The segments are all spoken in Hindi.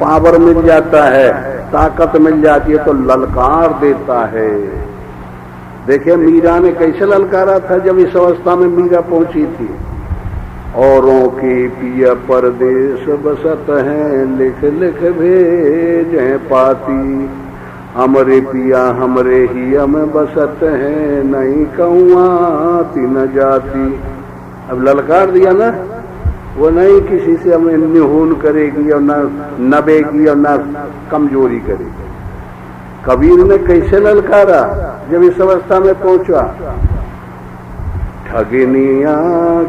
पावर मिल जाता है, ताकत मिल जाती है तो ललकार देता है। देखिए मीरा ने कैसे ललकारा था जब इस अवस्था में मीरा पहुंची थी। औरों के पिया परदेश बसत हैं, लिख लिख भेज हैं पाती, हमरे पिया हमरे ही हम बसत हैं, नहीं कहूँ आती न जाती। अब ललकार दिया ना, वो नहीं किसी से हमें निहून करेगी और न नबेगी और न कमजोरी करेगी। कबीर ने कैसे ललकारा जब इस अवस्था में पहुंचा। ठगनिया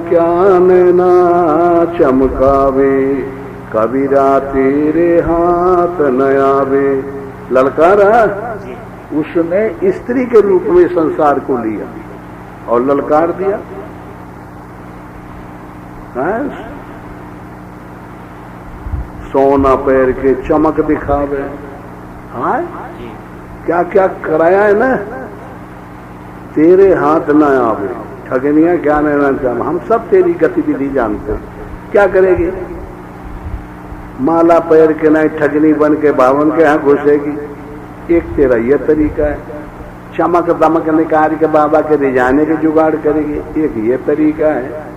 क्या नैना चमकावे, कबीरा तेरे हाथ न आवे। ललकारा, उसने स्त्री के रूप में संसार को लिया और ललकार दिया। सोना पैर के चमक दिखावे। हाँ क्या क्या कराया है ना, तेरे हाथ न आवे। ठगनिया क्या नैना चम, हम सब तेरी गतिविधि जानते हैं। क्या करेगी? माला पैर के नहीं ठगनी बन के बावन के यहाँ घुसेगी। एक तेरा यह तरीका है। चमक दमक निकाल के बाबा के रिझाने के जुगाड़ करेगी, एक ये तरीका है।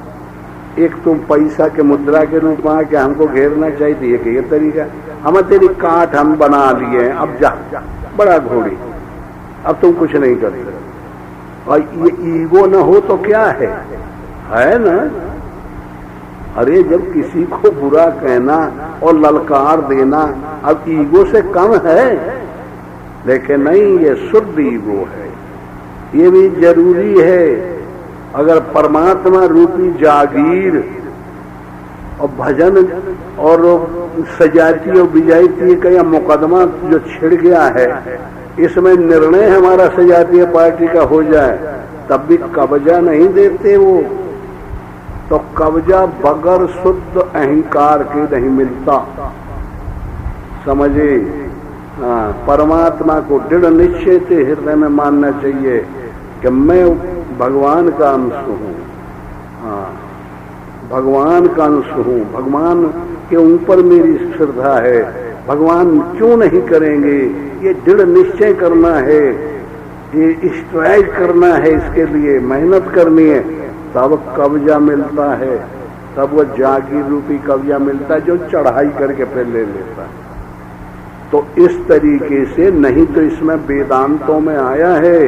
एक तुम पैसा के मुद्रा के रूप में आके हमको घेरना चाहिए, एक ये तरीका। हम तेरी काट हम बना लिए, अब जा बड़ा घोड़ी, अब तुम कुछ नहीं कर सकते। और ये ईगो न हो तो क्या है ना। अरे जब किसी को बुरा कहना और ललकार देना अब ईगो से कम है, लेकिन नहीं, ये शुद्ध ईगो है। ये भी जरूरी है। अगर परमात्मा रूपी जागीर और भजन और सजाती और बिजाती का यह मुकदमा जो छिड़ गया है, इसमें निर्णय हमारा सजातीय पार्टी का हो जाए, तब भी कब्जा नहीं देते वो। तो कब्जा बगैर शुद्ध अहंकार के नहीं मिलता, समझे। हाँ, परमात्मा को दृढ़ निश्चय से हृदय में मानना चाहिए कि मैं भगवान का अंश हूँ। हाँ, भगवान का अंश हूँ, भगवान के ऊपर मेरी श्रद्धा है, भगवान क्यों नहीं करेंगे, ये दृढ़ निश्चय करना है, ये स्ट्राइक करना है, इसके लिए मेहनत करनी है, तब कब्जा मिलता है, तब वो जागीर रूपी कब्जा मिलता है जो चढ़ाई करके फिर ले लेता है। तो इस तरीके से, नहीं तो इसमें वेदांतों में आया है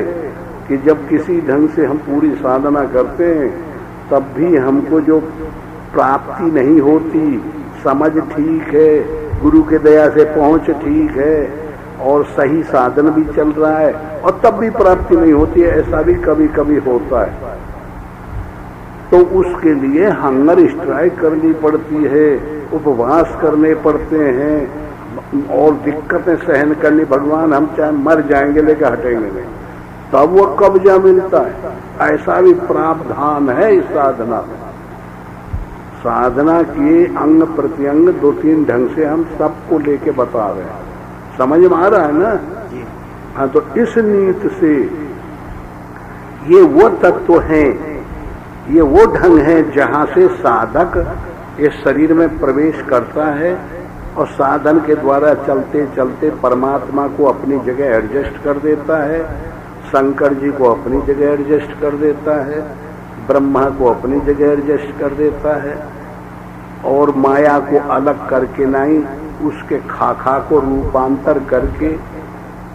कि जब किसी ढंग से हम पूरी साधना करते हैं तब भी हमको जो प्राप्ति नहीं होती, समझ ठीक है, गुरु के दया से पहुंच ठीक है और सही साधन भी चल रहा है, और तब भी प्राप्ति नहीं होती है, ऐसा भी कभी कभी होता है। तो उसके लिए हंगर स्ट्राइक करनी पड़ती है, उपवास करने पड़ते हैं और दिक्कतें सहन करनी। भगवान हम चाहे मर जाएंगे लेकर हटेंगे नहीं, तब वो कब्जा मिलता है। ऐसा भी प्रावधान है इस साधना में। साधना के अंग प्रत्यंग दो तीन ढंग से हम सबको लेके बता रहे हैं, समझ में आ रहा है ना। हाँ, तो इस नीति से ये वो तत्व हैं, ये वो ढंग है जहां से साधक इस शरीर में प्रवेश करता है और साधन के द्वारा चलते चलते परमात्मा को अपनी जगह एडजस्ट कर देता है, शंकर जी को अपनी जगह एडजस्ट कर देता है, ब्रह्मा को अपनी जगह एडजस्ट कर देता है, और माया को अलग करके नहीं, उसके खाखा को रूपांतर करके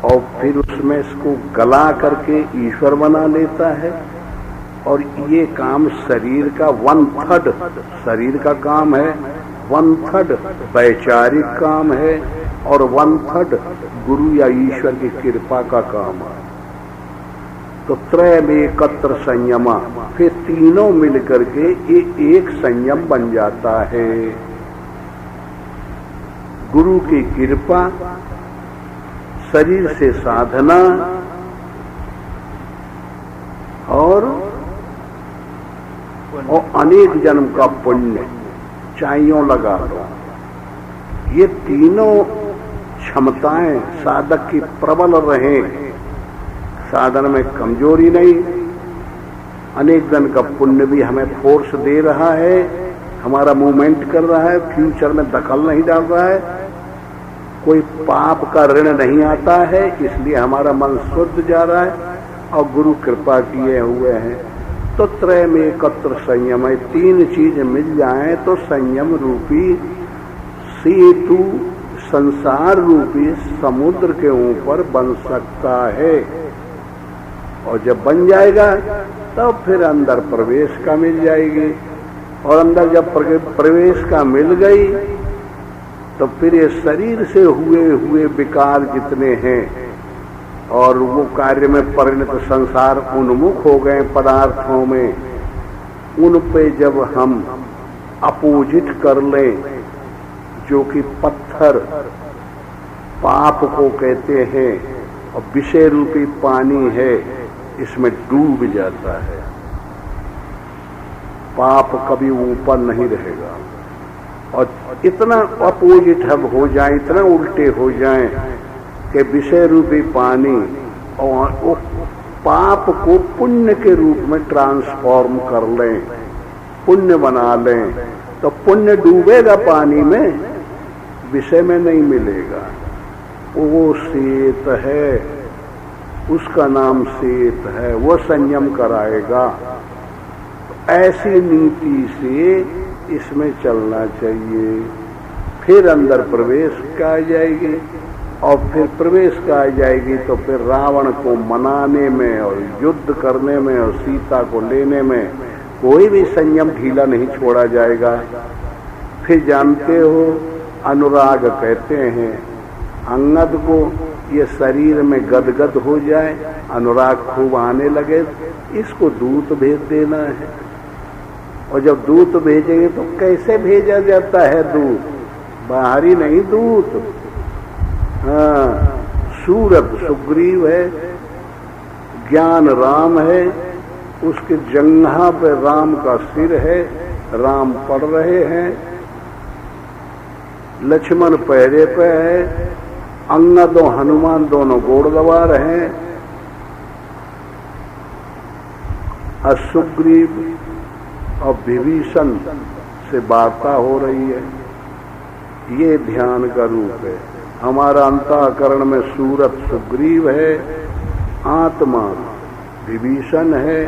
और फिर उसमें इसको गला करके ईश्वर बना लेता है। और ये काम शरीर का 1/3 शरीर का काम है, 1/3 वैचारिक काम है और 1/3 गुरु या ईश्वर की कृपा का काम है। तो त्रय में एकत्र संयमा, फिर तीनों मिलकर के ये एक संयम बन जाता है। गुरु की कृपा, शरीर से साधना और अनेक जन्म का पुण्य चाहियों लगा दो। ये तीनों क्षमताएं साधक की प्रबल रहें, साधन में कमजोरी नहीं। अनेक जन का पुण्य भी हमें फोर्स दे रहा है, हमारा मूवमेंट कर रहा है, फ्यूचर में दखल नहीं डाल रहा है। कोई पाप का ऋण नहीं आता है, इसलिए हमारा मन शुद्ध जा रहा है और गुरु कृपा किए हुए हैं। तो त्रय में एकत्र संयम है, तीन चीज मिल जाए तो संयम रूपी सेतु संसार रूपी समुद्र के ऊपर बन सकता है। और जब बन जाएगा तब फिर अंदर प्रवेश का मिल जाएगी, और अंदर जब प्रवेश का मिल गई तो फिर ये शरीर से हुए हुए विकार जितने हैं और वो कार्य में परिणत संसार उन्मुख हो गए पदार्थों में, उन पे जब हम अपोजिट कर लें, जो कि पत्थर पाप को कहते हैं और विषय रूपी पानी है, इसमें डूब जाता है। पाप कभी ऊपर नहीं रहेगा। और इतना अपोजिट हम हो जाए, इतना उल्टे हो जाएं कि विषय रूपी पानी और वो पाप को पुण्य के रूप में ट्रांसफॉर्म कर लें, पुण्य बना लें, तो पुण्य डूबेगा पानी में, विषय में नहीं मिलेगा। वो सेत है, उसका नाम सेत है, वो संयम कराएगा। ऐसी नीति से इसमें चलना चाहिए। फिर अंदर प्रवेश का आ जाएगी, और फिर प्रवेश का आ जाएगी तो फिर रावण को मनाने में और युद्ध करने में और सीता को लेने में कोई भी संयम ढीला नहीं छोड़ा जाएगा। फिर जानते हो, अनुराग कहते हैं अंगद को, ये शरीर में गदगद हो जाए, अनुराग खूब आने लगे, इसको दूत भेज देना है। और जब दूत भेजेंगे तो कैसे भेजा जाता है दूत? बाहरी नहीं दूत, हाँ, सूरत सुग्रीव है, ज्ञान राम है, उसके जंघा पे राम का सिर है, राम पढ़ रहे हैं, लक्ष्मण पहरे पे है, अंगद और हनुमान दोनों गोड़ दबा रहे हैं, और सुग्रीव और विभीषण से वार्ता हो रही है। ये ध्यान का रूप है। हमारा अंतःकरण में सूरत सुग्रीव है, आत्मा विभीषण है,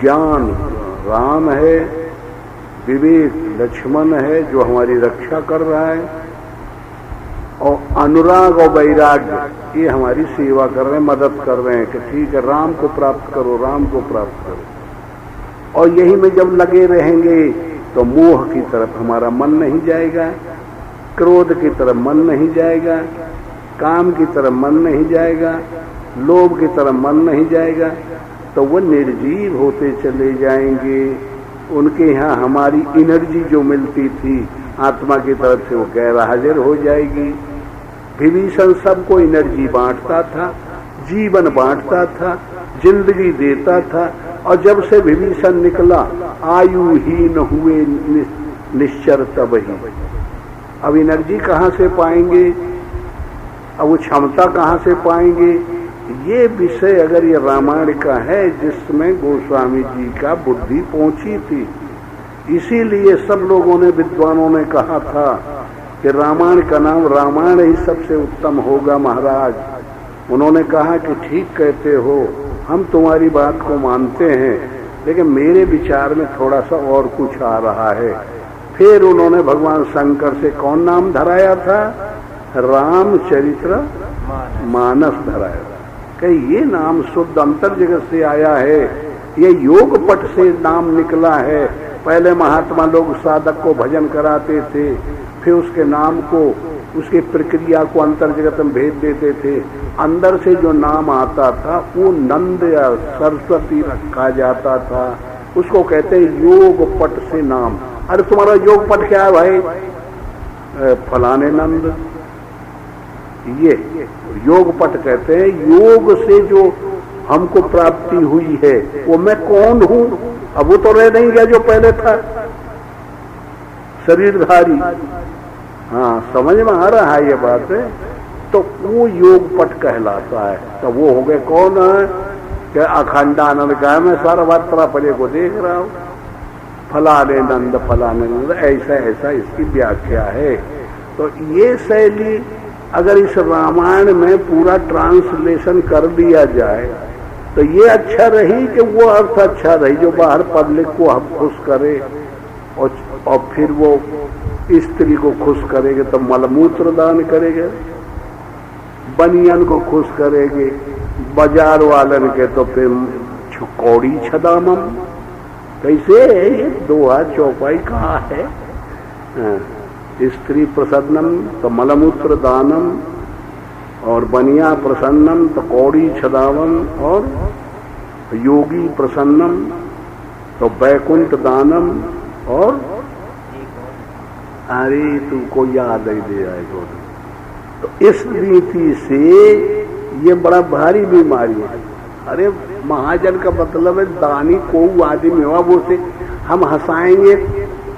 ज्ञान राम है, विवेक लक्ष्मण है जो हमारी रक्षा कर रहा है, और अनुराग और वैराग्य ये हमारी सेवा कर रहे हैं, मदद कर रहे हैं कि ठीक है राम को प्राप्त करो, राम को प्राप्त करो। और यही में जब लगे रहेंगे तो मोह की तरफ हमारा मन नहीं जाएगा, क्रोध की तरफ मन नहीं जाएगा, काम की तरफ मन नहीं जाएगा, लोभ की तरफ मन नहीं जाएगा, तो वो निर्जीव होते चले जाएंगे। उनके यहाँ हमारी एनर्जी जो मिलती थी आत्मा की तरफ से वो गैर हाजिर हो जाएगी। विभीषण सबको एनर्जी बांटता था, जीवन बांटता था, जिंदगी देता था, और जब से विभीषण निकला आयुहीन हुए निश्चर तब ही। अब एनर्जी कहाँ से पाएंगे, अब वो क्षमता कहाँ से पाएंगे? ये विषय अगर ये रामायण का है जिसमें गोस्वामी जी का बुद्धि पहुंची थी, इसीलिए सब लोगों ने, विद्वानों ने कहा था कि रामायण का नाम रामायण ही सबसे उत्तम होगा महाराज। उन्होंने कहा कि ठीक कहते हो, हम तुम्हारी बात को मानते हैं, लेकिन मेरे विचार में थोड़ा सा और कुछ आ रहा है। फिर उन्होंने भगवान शंकर से कौन नाम धराया था? रामचरित्र मानस धराया था। कि ये नाम शुद्ध अंतर जगत से आया है, ये योग पट से नाम निकला है। पहले महात्मा लोग साधक को भजन कराते थे, फिर उसके नाम को, उसकी प्रक्रिया को अंतर जगत में भेज देते थे। अंदर से जो नाम आता था वो नंद या सरस्वती रखा जाता था, उसको कहते हैं योग पट से नाम। अरे तुम्हारा योग पट क्या है भाई? फलाने नंद। ये योग पट कहते हैं, योग से जो हमको प्राप्ति हुई है वो मैं कौन हूं? अब वो तो रह नहीं गया जो पहले था, शरीरधारी। हाँ, समझ में आ रहा है ये बात है। तो वो योग पट कहलाता है। तो वो हो गए कौन है? क्या अखंडानंद का है, मैं सर्वत्र फले को देख रहा हूं, फलाने नंद फलाने नंद, ऐसा ऐसा इसकी व्याख्या है। तो ये शैली अगर इस रामायण में पूरा ट्रांसलेशन कर दिया जाए तो ये अच्छा रही कि वो अर्थ अच्छा रही जो बाहर पब्लिक को हम खुश करे और फिर वो स्त्री को खुश करेंगे तो मलमूत्र दान करेंगे, बनियन को खुश करेंगे, बाजार वालन के तो फिर कौड़ी छदामम। कैसे ये दोहा चौपाई कहाँ है? स्त्री प्रसन्नम तो मलमूत्र दानम और बनिया प्रसन्नम तो कौड़ी छदावम और योगी प्रसन्नम तो बैकुंठ दानम और अरे तुमको याद ही दे आएगा। तो इस रीति से ये बड़ा भारी बीमारी है। अरे महाजन का मतलब है दानी को आदमी हुआ वो से हम हंसाएंगे,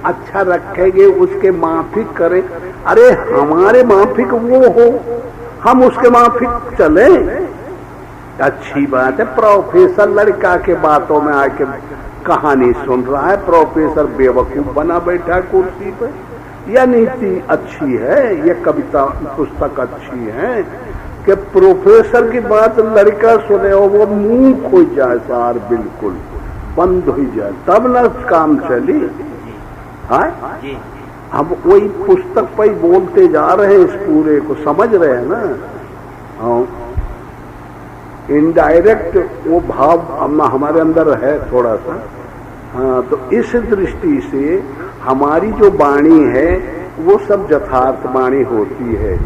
अच्छा रखेंगे, उसके माफिक करें। अरे हमारे माफिक वो हो, हम उसके माफिक चले, अच्छी बात है। प्रोफेसर लड़का के बातों में आके कहानी सुन रहा है, प्रोफेसर बेवकूफ बना बैठा कुर्सी पे। यह नीति अच्छी है, यह कविता पुस्तक अच्छी है कि प्रोफेसर की बात लड़का सुने और वो मुंह खो जाए, सार बिल्कुल बंद हो जाए, तब न काम चली। हाँ, हम वही पुस्तक पर ही बोलते जा रहे हैं, इस पूरे को समझ रहे हैं ना। हाँ, इनडायरेक्ट वो भाव हमारे अंदर है थोड़ा सा। हाँ, तो इस दृष्टि से हमारी जो वाणी है वो सब यथार्थ वाणी होती है,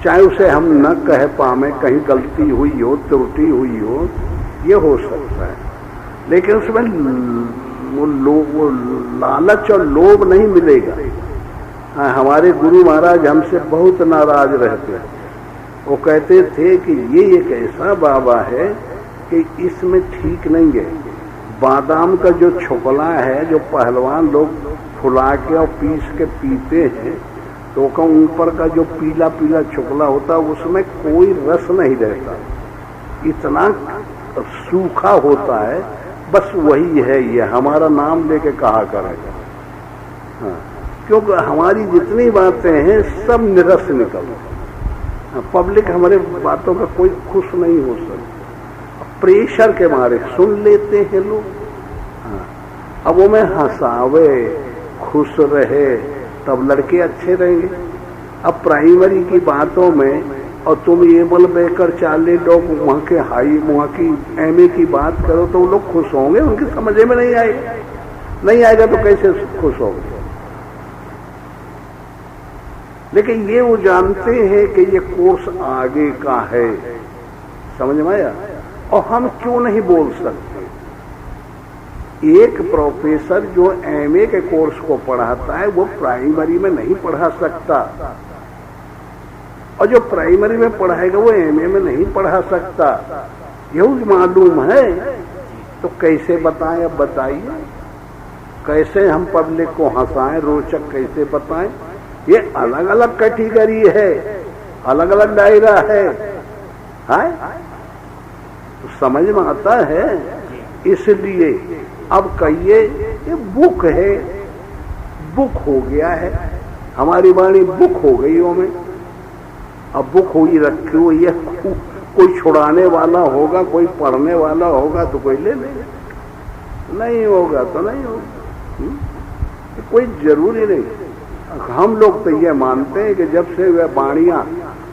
चाहे उसे हम न कह पावे, कहीं गलती हुई हो, त्रुटि हुई हो, ये हो सकता है, लेकिन उसमें वो लालच और लोभ नहीं मिलेगा। हाँ, हमारे गुरु महाराज हमसे बहुत नाराज रहते हैं। वो कहते थे कि ये एक ऐसा बाबा है कि इसमें ठीक नहीं है। बादाम का जो छोकला है, जो पहलवान लोग फुला के और पीस के पीते हैं, तो का ऊपर का जो पीला पीला छोकला होता है उसमें कोई रस नहीं रहता, इतना सूखा होता है। बस वही है, ये हमारा नाम लेके कहा करेगा। हाँ, क्योंकि हमारी जितनी बातें हैं सब निरस निकल, पब्लिक हमारे बातों का कोई खुश नहीं हो सकता, प्रेशर के मारे सुन लेते हैं लोग। हाँ, अब वो में हंसावे, खुश रहे, तब लड़के अच्छे रहेंगे। अब प्राइमरी की बातों में और तुम ये बल बेकर चाले लोग वहां के हाई वहां की एमए की बात करो तो वो लोग खुश होंगे? उनके समझ में नहीं आएगा, नहीं आएगा तो कैसे खुश होंगे? लेकिन ये वो जानते हैं कि ये कोर्स आगे का है, समझ में आया? और हम क्यों नहीं बोल सकते? एक प्रोफेसर जो एमए के कोर्स को पढ़ाता है वो प्राइमरी में नहीं पढ़ा सकता, और जो प्राइमरी में पढ़ाएगा वो एमए में नहीं पढ़ा सकता, यही मालूम है। तो कैसे बताएं? अब बताइए, कैसे हम पब्लिक को हंसाएं, रोचक कैसे बताएं? ये अलग अलग कैटेगरी है, अलग अलग दायरा है, तो समझ में आता है। इसलिए अब कहिए ये बुक है, बुक हो गया है, हमारी वाणी बुक हो गई हो में। अब बुक हुई रखी हुई है, कोई छुड़ाने वाला होगा, कोई पढ़ने वाला होगा तो कोई ले ले, नहीं होगा तो नहीं होगा, कोई जरूरी नहीं। हम लोग तो ये मानते हैं कि जब से वह वाणियां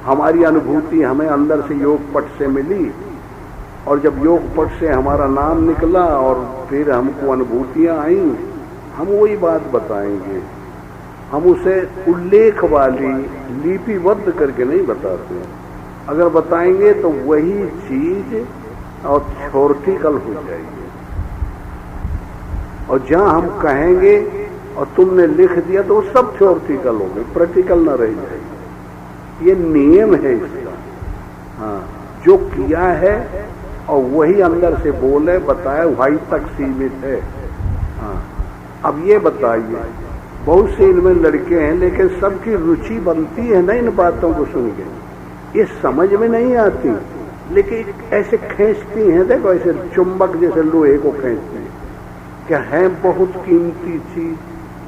हमारी अनुभूति हमें अंदर से योग पट से मिली, और जब योग पट से हमारा नाम निकला और फिर हमको अनुभूतियां आई, हम वही बात बताएंगे। हम उसे उल्लेख वाली लिपिबद्ध करके नहीं बताते। अगर बताएंगे तो वही चीज और थ्योरेटिकल हो जाएगी, और जहां हम कहेंगे और तुमने लिख दिया तो वो सब थ्योरेटिकल हो गई, प्रैक्टिकल न रह जाएगी। ये नियम है इसका। हाँ, जो किया है और वही अंदर से बोले बताए, वही तक सीमित है। हाँ, अब ये बताइए, बहुत से इनमें लड़के हैं लेकिन सबकी रुचि बनती है ना इन बातों को सुन के, ये समझ में नहीं आती, लेकिन ऐसे खींचती हैं, देखो ऐसे चुंबक जैसे लोहे को खींचती हैं, क्या है बहुत कीमती चीज,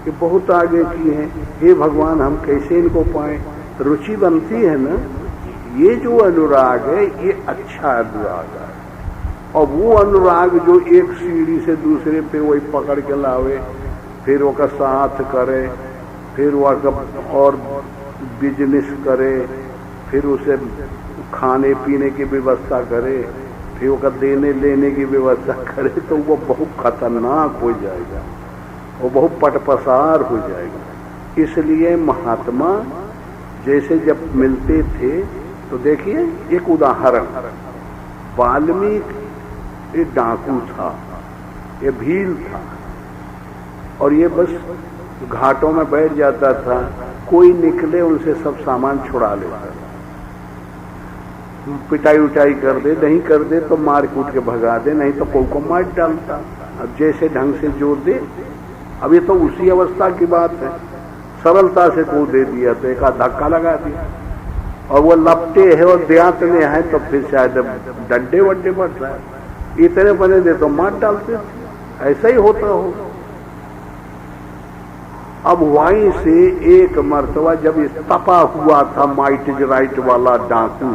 कि बहुत आगे की हैं, हे भगवान हम कैसे इनको पाएं। रुचि बनती है ना। ये जो अनुराग है ये अच्छा अनुराग है, और वो अनुराग जो एक सीढ़ी से दूसरे पे वही पकड़ के लावे, फिर वो का साथ करे, फिर वो का और बिजनेस करे, फिर उसे खाने पीने की व्यवस्था करे, फिर वो का देने लेने की व्यवस्था करे, तो वो बहुत खतरनाक हो जाएगा, वो बहुत पटपसार हो जाएगा। इसलिए महात्मा जैसे जब मिलते थे तो देखिए एक उदाहरण, वाल्मीकि एक डाकू था, ये भील था, और ये बस घाटों में बैठ जाता था, कोई निकले उनसे सब सामान छुड़ा लेता, पिटाई उटाई कर दे, नहीं कर दे तो मार कूट के भगा दे, नहीं तो कोई को मार डालता। अब जैसे ढंग से जोर दे, अब ये तो उसी अवस्था की बात है, सरलता से को दे दिया तो एक आध धक्का लगा दिया, और वो लपटे है और देहात में है तो फिर शायद डंडे वड्डे बढ़ रहा है, इतने बने दे तो मार डालते, ऐसा ही होता होगा। अब वहीं से एक मर्तबा जब तपा हुआ था माइट राइट वाला डाकू,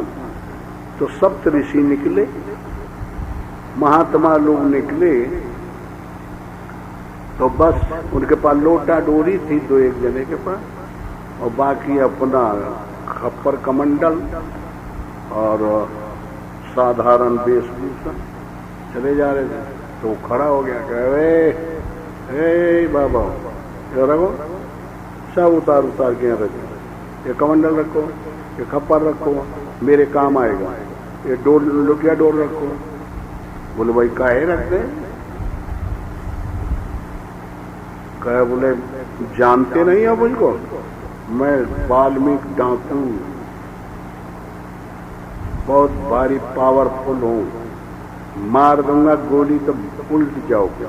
तो सप्त ऋषि निकले, महात्मा लोग निकले, तो बस उनके पास लोटा डोरी थी दो एक जने के पास, और बाकी अपना खप्पर कमंडल और साधारण वेशभूषा चले जा रहे थे। तो खड़ा हो गया, कहे बाबा रखो, सब उतार उतार के रखो, ये कमंडल रखो, ये खप्पर रखो, मेरे काम आएगा, ये डोर लुटिया डोर रखो। बोले भाई काहे रख दे? कहे बोले जानते नहीं हो मुझको, मैं वाल्मीकि डाकू बहुत भारी पावरफुल हूँ, मार दूंगा गोली तो उल्ट जाओगे,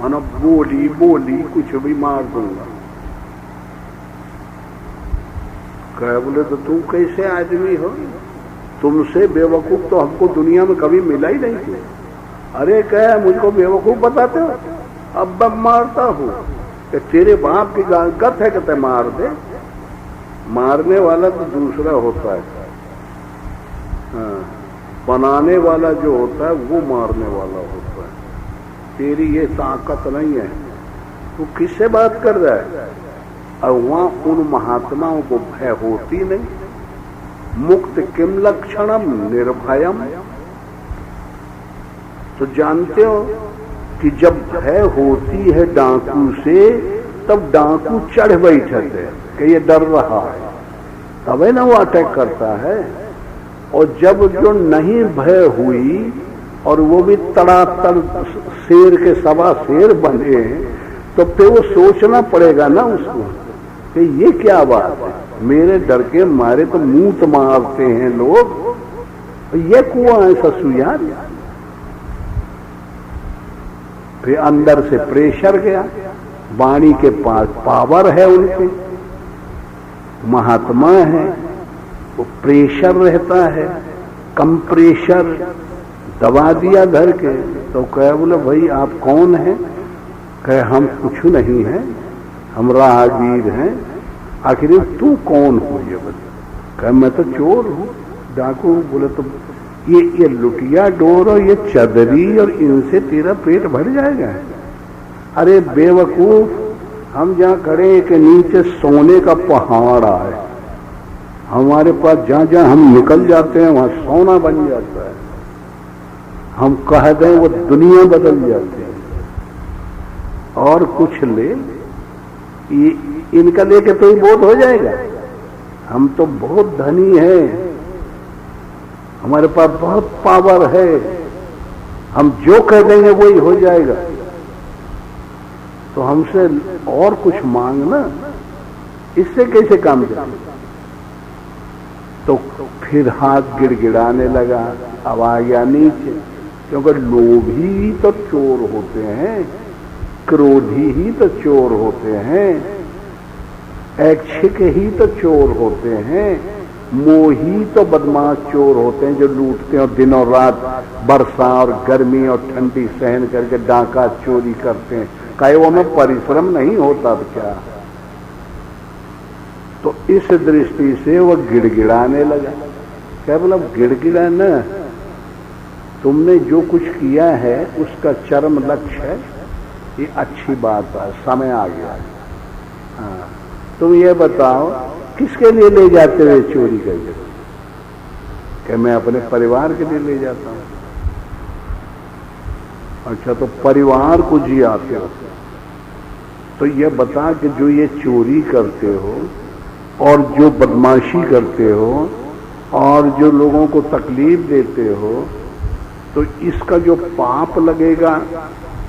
मानो बोली बोली कुछ भी मार दूंगा। कहे बोले तो तुम कैसे आदमी हो, तुमसे बेवकूफ तो हमको दुनिया में कभी मिला ही नहीं थी। अरे कहे मुझको बेवकूफ बताते हो, अब मारता हूँ, तेरे बाप की गत है कहते मार दे, मारने वाला तो दूसरा होता है, हाँ, बनाने वाला जो होता है वो मारने वाला होता है, तेरी ये ताकत नहीं है, तू किससे बात कर रहा है। और वहां उन महात्माओं को भय होती नहीं, मुक्त किम लक्षणम निर्भयम। तो जानते हो कि जब भय होती है डाकू से, तब डाकू चढ़ बैठते कि ये डर रहा है, तब है ना वो अटैक करता है। और जब जो नहीं भय हुई और वो भी तड़ातड़ शेर के सवा शेर बने, तो फिर वो सोचना पड़ेगा ना उसको कि ये क्या बात है, मेरे डर के मारे तो मुंह मारते हैं लोग, ये कुआं ऐसा सुया। फिर अंदर से प्रेशर गया, वाणी के पास पावर है उनके, महात्मा है, वो प्रेशर रहता है, कम प्रेशर दबा दिया घर के। तो कहे बोले भाई आप कौन हैं? कहे हम कुछ नहीं है, हम राहगीर हैं। आखिर तू कौन हो ये बता? कहे मैं तो चोर हूँ, डाकू। बोले तो ये लुटिया डोर और ये चदरी और इनसे तेरा पेट भर जाएगा। अरे बेवकूफ, हम जहाँ खड़े के नीचे सोने का पहाड़ है, हमारे पास जहाँ जहाँ हम निकल जाते हैं वहां सोना बन जाता है, हम कह दें वो दुनिया बदल जाती है। और कुछ ले, इनका लेके तो ही बोध हो जाएगा, हम तो बहुत धनी हैं, हमारे पास बहुत पावर है, हम जो कह देंगे वही हो जाएगा। तो हमसे और कुछ मांगना, इससे कैसे काम चले? तो फिर हाथ गिड़गिड़ाने लगा, अब आ गया नीचे, क्योंकि लोभी तो चोर होते हैं, क्रोधी ही तो चोर होते हैं, ऐच्छिक ही तो चोर होते हैं, मोही तो बदमाश चोर होते हैं जो लूटते हैं और दिनों रात वर्षा और गर्मी और ठंडी सहन करके डाका चोरी करते हैं। कहे वो में परिश्रम नहीं होता तो क्या? तो इस दृष्टि से वह गिड़गिड़ाने लगा। क्या बोला? गिड़गिड़ा न, तुमने जो कुछ किया है उसका चरम लक्ष्य है, ये अच्छी बात है, समय आ गया। हाँ, तुम ये बताओ किसके लिए ले जाते हुए चोरी करके? कि मैं अपने परिवार के लिए ले जाता हूं। अच्छा, तो परिवार को जियाते हो, तो ये बता कि जो ये चोरी करते हो और जो बदमाशी करते हो और जो लोगों को तकलीफ देते हो, तो इसका जो पाप लगेगा,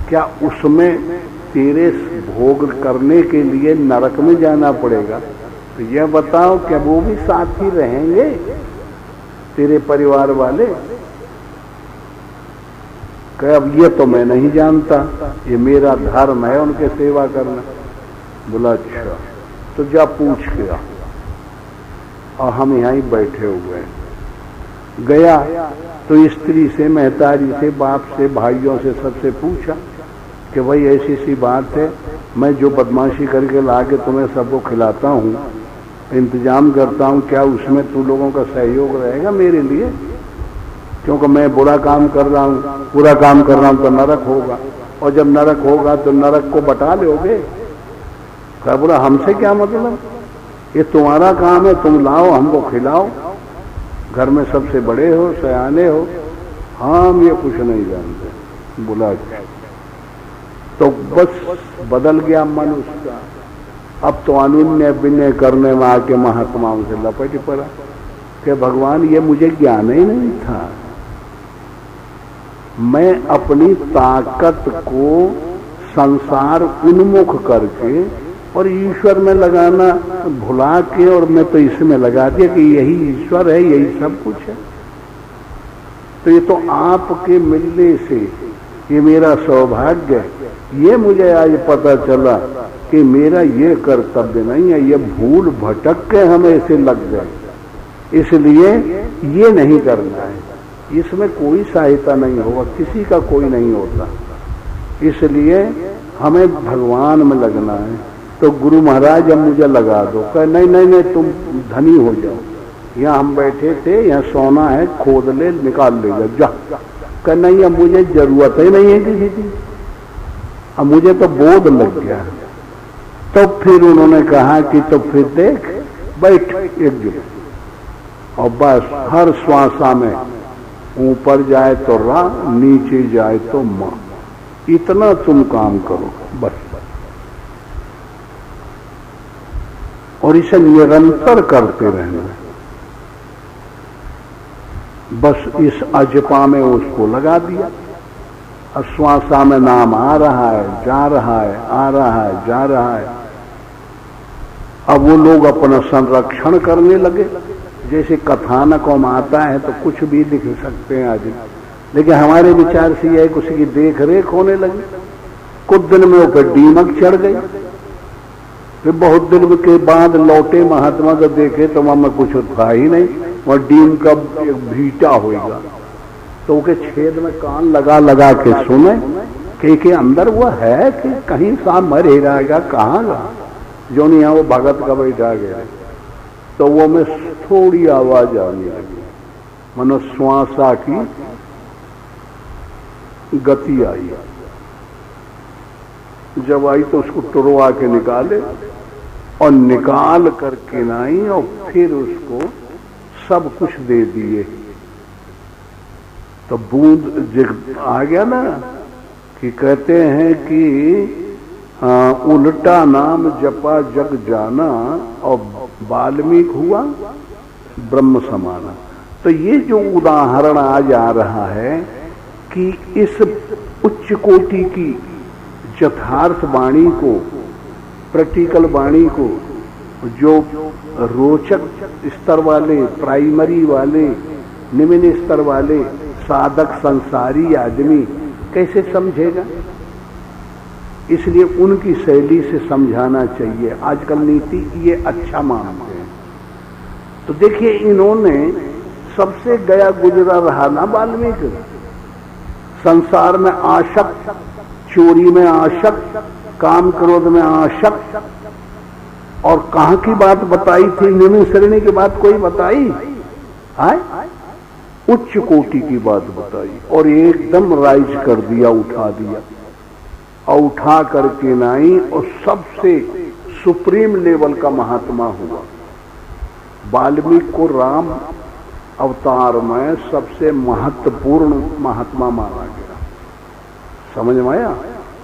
क्या उसमें तेरे भोग करने के लिए नरक में जाना पड़ेगा? तो यह बताओ, क्या वो भी साथ ही रहेंगे तेरे परिवार वाले? क्या अब ये तो मैं नहीं जानता, ये मेरा धर्म है उनके सेवा करना। बोला अच्छा, तो जा पूछ के आ। और हम यहीं बैठे हुए हैं। गया तो स्त्री से, महतारी से, बाप से, भाइयों से, सबसे पूछा कि भाई ऐसी सी बात है, मैं जो बदमाशी करके ला के तुम्हें सबको खिलाता हूँ, इंतजाम करता हूँ, क्या उसमें तू लोगों का सहयोग रहेगा मेरे लिए? क्योंकि मैं बुरा काम कर रहा हूँ, बुरा काम कर रहा हूँ तो नरक होगा, और जब नरक होगा तो नरक को बटा लोगे। क्या बोला? हमसे क्या मतलब, ये तुम्हारा काम है, तुम लाओ हमको खिलाओ, घर में सबसे बड़े हो, सयाने हो, हम ये कुछ नहीं जानते। बोला अच्छा। तो बस बदल गया मन उसका। अब तो अनुन्य विनय करने में आके महात्माओं से लपट पड़ा कि भगवान ये मुझे ज्ञान ही नहीं था, मैं अपनी ताकत को संसार उन्मुख करके और ईश्वर में लगाना भुला के, और मैं तो इसमें लगा दिया कि यही ईश्वर है, यही सब कुछ है। तो ये तो आपके मिलने से ये मेरा सौभाग्य है। ये मुझे आज पता चला कि मेरा ये कर्तव्य नहीं है, ये भूल भटक के हमें ऐसे लग गए, इसलिए ये नहीं करना है। इसमें कोई सहायता नहीं होगा, किसी का कोई नहीं होता, इसलिए हमें भगवान में लगना है। तो गुरु महाराज अब मुझे लगा दो। कह नहीं नहीं नहीं, तुम धनी हो जाओ, यहाँ हम बैठे थे, यहाँ सोना है, खोद ले, निकाल ले जा। कह नहीं, अब मुझे जरूरत ही नहीं है किसी की, अब मुझे तो बोध लग गया। तो फिर उन्होंने कहा कि तो फिर देख, बैठ एकजुट, और बस हर श्वासा में ऊपर जाए तो रा, नीचे जाए तो मां, इतना तुम काम करो बस। और इसे निरंतर करते रहना। बस इस अजपा में उसको लगा दिया, श्वासा में नाम आ रहा है, जा रहा है, आ रहा है, जा रहा है। अब वो लोग अपना संरक्षण करने लगे। जैसे कथानक में आता है तो कुछ भी लिख सकते हैं आज, लेकिन हमारे विचार से यह किसी की देख रेख होने लगी। कुछ दिन में ऊपर दीमक चढ़ गई, फिर बहुत दिन के बाद लौटे महात्मा को देखे तो वहां में कुछ था ही नहीं, वह डीम का एक भीटा होगा। तो उसके छेद में कान लगा लगा के सुने कि अंदर वो है कि कहीं सा मर ही रहेगा, कहाँ गा जो नहीं है वो भगत का बैठा गया। तो वो में थोड़ी आवाज आने लगी, मनो श्वासा की गति आई। जब आई तो उसको टुरवा के निकाले, और निकाल करके लाई, और फिर उसको सब कुछ दे दिए। तो बूंद आ गया ना, कि कहते हैं कि उल्टा नाम जपा जग जाना, और वाल्मीकि हुआ ब्रह्म समाना। तो ये जो उदाहरण आज आ रहा है कि इस उच्च कोटि की यथार्थ वाणी को, प्रैक्टिकल वाणी को, जो रोचक स्तर वाले, प्राइमरी वाले, निम्न स्तर वाले साधक संसारी आदमी कैसे समझेगा, इसलिए उनकी शैली से समझाना चाहिए। आजकल नीति ये अच्छा मानते हैं। तो देखिए, इन्होंने सबसे गया गुजरा रहा ना वाल्मीकि, संसार में आसक्त, चोरी में आसक्त, काम क्रोध में आसक्त, और कहां की बात बताई थी? निम्न श्रेणी की बात कोई बताई? आए उच्च कोटि की बात बताई और एकदम राइज कर दिया, उठा दिया और उठा करके नाई और सबसे सुप्रीम लेवल का महात्मा हुआ। वाल्मीकि को राम अवतार में सबसे महत्वपूर्ण महात्मा माना गया। समझ में आया?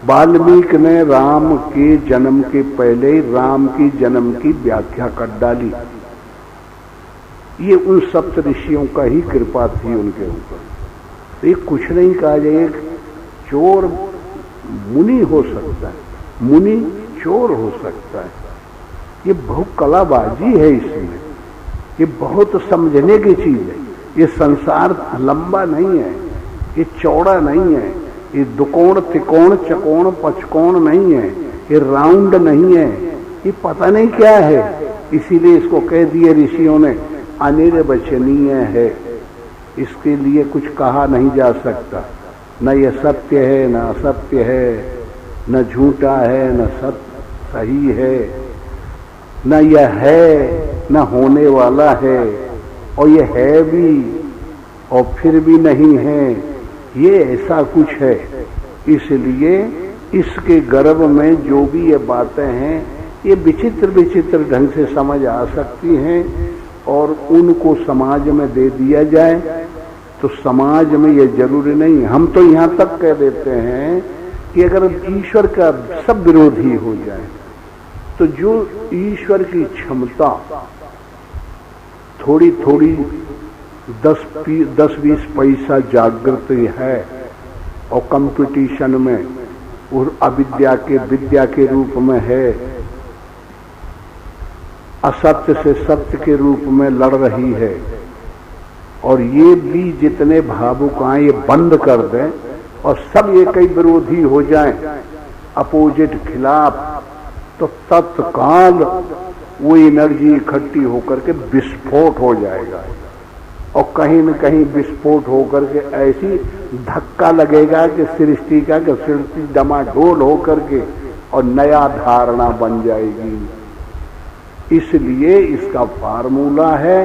वाल्मीकि ने राम के जन्म के पहले ही राम की जन्म की व्याख्या कर डाली। ये उन सप्त ऋषियों का ही कृपा थी उनके ऊपर। ये कुछ नहीं कहा जाए, एक चोर मुनि हो सकता है, मुनि चोर हो सकता है। ये बहुत कलाबाजी है इसमें, ये बहुत समझने की चीज है। ये संसार लंबा नहीं है, ये चौड़ा नहीं है, ये दुकोण त्रिकोण चकोण पचकोण नहीं है, ये राउंड नहीं है, ये पता नहीं क्या है। इसीलिए इसको कह दिए ऋषियों ने अनिर्वचनीय है, इसके लिए कुछ कहा नहीं जा सकता। न ये सत्य है न असत्य है, न झूठा है न सही है, न यह है न होने वाला है, और ये है भी और फिर भी नहीं है, ये ऐसा कुछ है। इसलिए इसके गर्भ में जो भी ये बातें हैं ये विचित्र विचित्र ढंग से समझ आ सकती हैं और उनको समाज में दे दिया जाए तो समाज में ये जरूरी नहीं। हम तो यहां तक कह देते हैं कि अगर ईश्वर का सब विरोधी हो जाए तो जो ईश्वर की क्षमता थोड़ी थोड़ी 10-20 पैसा जागृत है और कंपटीशन में और अविद्या के विद्या के रूप में है, असत्य से सत्य के रूप में लड़ रही है, और ये भी जितने भावुक आए ये बंद कर दें और सब ये कई विरोधी हो जाएं, अपोजिट खिलाफ, तो तत्काल वो एनर्जी इकट्ठी होकर के विस्फोट हो जाएगा और कहीं न कहीं विस्फोट होकर के ऐसी धक्का लगेगा कि सृष्टि का कि सृष्टि डमाडोल होकर के और नया धारणा बन जाएगी। इसलिए इसका फार्मूला है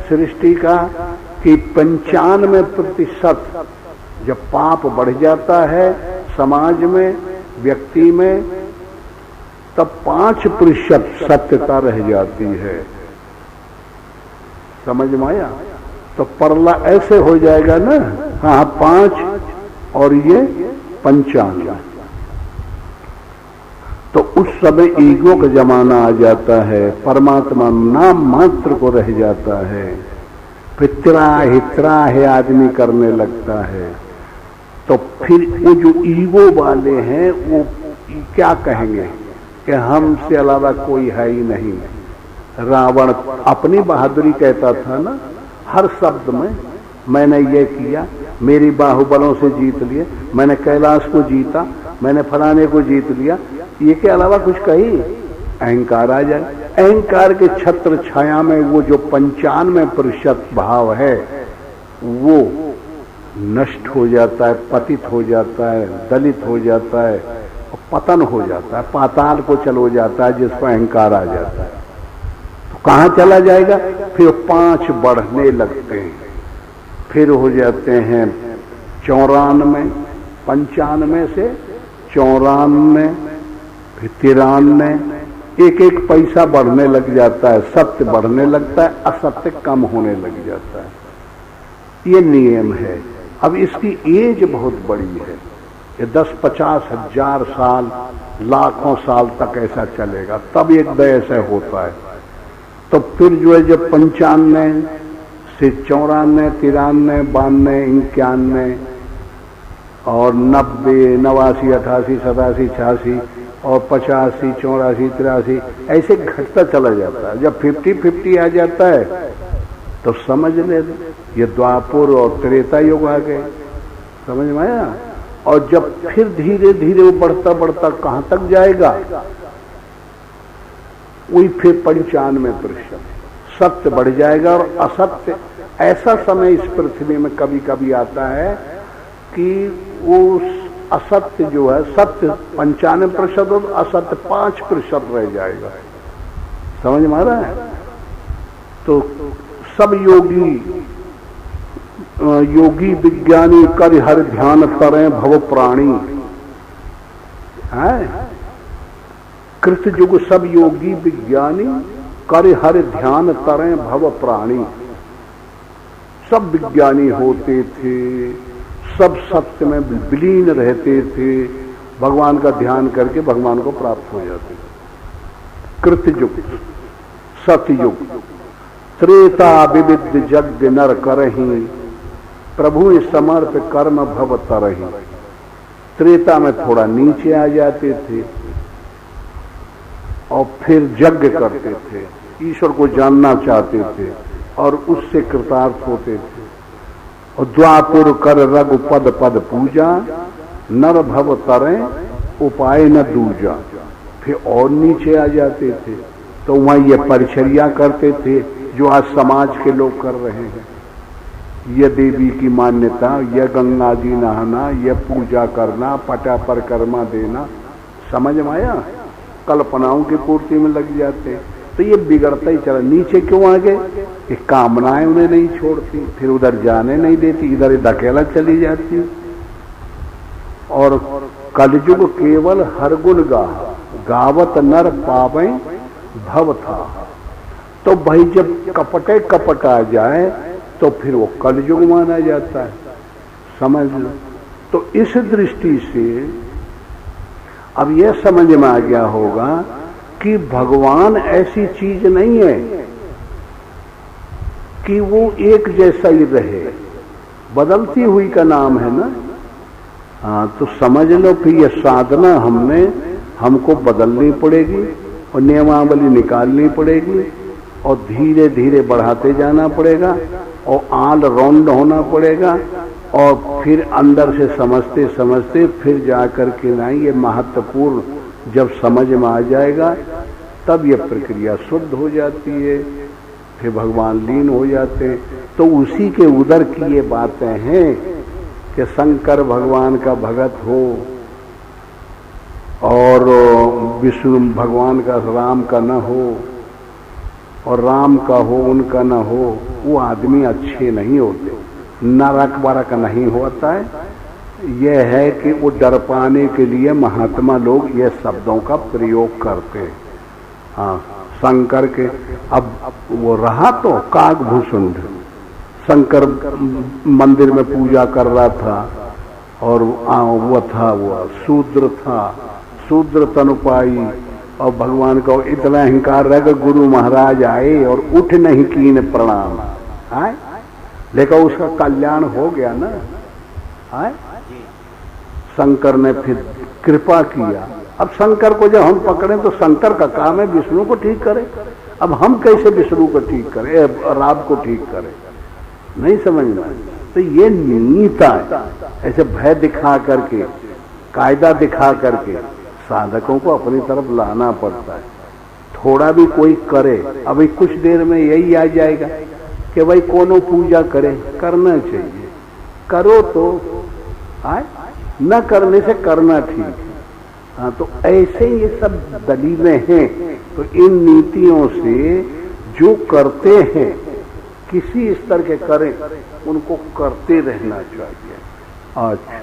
सृष्टि का कि 95% जब पाप बढ़ जाता है समाज में व्यक्ति में तब 5% सत्यता रह जाती है। समझ में आया? तो परला ऐसे हो जाएगा ना, हाँ 5 और ये 95। तो उस समय ईगो का जमाना आ जाता है, परमात्मा नाम मात्र को रह जाता है, पितरा हितरा है आदमी करने लगता है। तो फिर वो जो ईगो वाले हैं वो क्या कहेंगे कि हमसे अलावा कोई है ही नहीं। रावण अपनी बहादुरी कहता था ना, हर शब्द में मैंने ये किया, मेरी बाहुबलों से जीत लिए, मैंने कैलाश को जीता, मैंने फलाने को जीत लिया, ये के अलावा कुछ कही अहंकार आ जाए। अहंकार के छत्र छाया में वो जो 95% भाव है वो नष्ट हो जाता है, पतित हो जाता है, दलित हो जाता है और पतन हो जाता है, पाताल को चलो जाता है जिस पर अहंकार आ जाता है। तो कहां चला जाएगा? फिर 5 बढ़ने लगते हैं, फिर हो जाते हैं 94, 95 से 94, फिर 93, एक पैसा बढ़ने लग जाता है, सत्य बढ़ने लगता है, असत्य कम होने लग जाता है। ये नियम है। अब इसकी एज बहुत बड़ी है, ये 10-50 हजार साल, लाखों साल तक ऐसा चलेगा, तब एक दय से होता है। तो फिर जो है जब 95 से 94, 93, 92, 91 और 90, 89, 88, 87, 86 और 85, 84, 83 ऐसे घटता चला जाता है। जब 50-50 आ जाता है तो समझ ले ये द्वापर और त्रेता युग आ गए। समझ में आया? और जब फिर धीरे धीरे वो बढ़ता बढ़ता कहां तक जाएगा? वही फिर 95% सत्य बढ़ जाएगा और असत्य। ऐसा समय इस पृथ्वी में कभी कभी आता है कि वो असत्य जो है, सत्य 95% और असत्य 5% रह जाएगा। समझ में आ रहा है? तो सब योगी विज्ञानी कर हर ध्यान तरें भव प्राणी है। कृत युग सब योगी विज्ञानी कर हर ध्यान तरें भव प्राणी। सब विज्ञानी होते थे, सब सत्य में विलीन रहते थे, भगवान का ध्यान करके भगवान को प्राप्त हो जाते थे। कृतयुग सतयुग त्रेता विविध जग नर करही प्रभु समर्प कर्म भव तरही। त्रेता में थोड़ा नीचे आ जाते थे और फिर यज्ञ करते थे, ईश्वर को जानना चाहते थे और उससे कृतार्थ होते थे। और द्वापुर कर रघु पद पद पूजा नर भव तरें उपाय न दूजा। फिर और नीचे आ जाते थे तो वहां ये परिचर्या करते थे जो आज समाज के लोग कर रहे हैं। यह देवी की मान्यता, यह गंगा जी नहाना, यह पूजा करना, पटा परिक्रमा देना, समझ में आया? कल्पनाओं की पूर्ति में लग जाते। तो ये बिगड़ता ही चला। नीचे क्यों आ गए? ये कामनाएं उन्हें नहीं छोड़ती, फिर उधर जाने नहीं देती, इधर धकेला चली जाती। और कलयुग केवल हर गुण गावत नर पावे भव था। तो भाई जब कपटे कपट आ जाए तो फिर वो कलयुग माना जाता है, समझ लो। तो इस दृष्टि से अब यह समझ में आ गया होगा कि भगवान ऐसी चीज नहीं है कि वो एक जैसा ही रहे, बदलती हुई का नाम है ना। हाँ, तो समझ लो कि ये साधना हमको बदलनी पड़ेगी और नियमावली निकालनी पड़ेगी और धीरे धीरे बढ़ाते जाना पड़ेगा और आल राउंड होना पड़ेगा और फिर अंदर से समझते समझते फिर जाकर के ना ये महत्वपूर्ण जब समझ में आ जाएगा तब ये प्रक्रिया शुद्ध हो जाती है, फिर भगवान लीन हो जाते हैं। तो उसी के उधर की ये बातें हैं कि शंकर भगवान का भगत हो और विष्णु भगवान का राम का न हो और राम का हो उनका न हो, वो आदमी अच्छे नहीं होते, नरक वरक नहीं होता है। यह है कि वो डर पाने के लिए महात्मा लोग ये शब्दों का प्रयोग करते हैं। हाँ, शंकर के अब वो रहा तो काकभूषुंड शंकर मंदिर में पूजा कर रहा था और वो था, वो शूद्र था, शूद्र तनुपाई। और भगवान को इतना अहंकार रहा कि गुरु महाराज आए और उठ नहीं कीन प्रणाम आए, लेकिन उसका कल्याण हो गया ना। आए शंकर ने फिर कृपा किया। अब शंकर को जब हम पकड़े तो शंकर का काम है विष्णु को ठीक करे। अब हम कैसे विष्णु को ठीक करें, राम को ठीक करें, नहीं समझना। तो ये नीता है, ऐसे भय दिखा करके, कायदा दिखा करके साधकों को अपनी तरफ लाना पड़ता है। थोड़ा भी कोई करे, अभी कुछ देर में यही आ जाएगा कि भाई कोनो पूजा करे, करना चाहिए, करो तो आए, न करने से करना ठीक है। हाँ, तो ऐसे ये सब दलीलें हैं। तो इन नीतियों से जो करते हैं किसी स्तर के करें, उनको करते रहना चाहिए। अच्छा